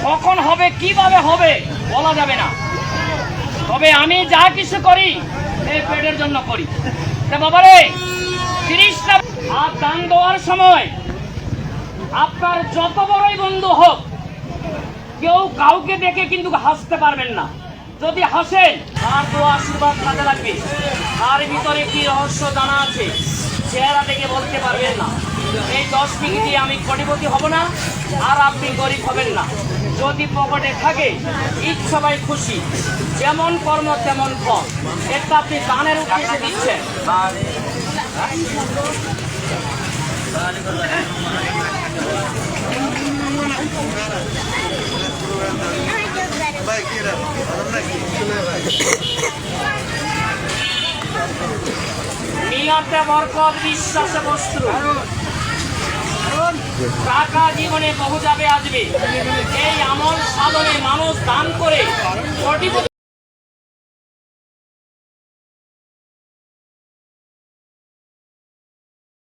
কখন হবে কিভাবে হবে বলা যাবে না, তবে আমি যা কিছু করি এই পেটের জন্য করি। বাবারে 30টা হাত দান দেওয়ার সময় আপনার যত বড়ই বন্ধু হোক, কেউ কাউকে দেখে কিন্তু হাসতে পারবেন না। যদি হাসেন তার তো আশীর্বাদ কাজে লাগবে। তার ভিতরে কি রহস্য জানা আছে চেহারা দেখে বলতে পারবেন না। এই 10 মিনিট দিয়ে আমি কোটিপতি হব না, আর আপনি গরিব হবেন না। যদি পকেটে থাকে সবাই খুশি, যেমন কর্ম তেমন ফল। এটা আপনি দানের উদ্দেশ্যে দিচ্ছেন। নিয়তে বরকত, বিশ্বাসে বস্তু। টাকা জীবনে বহু যাবে আসবে, এই আমল সাধনে মানুষ দান করে কোটিপতি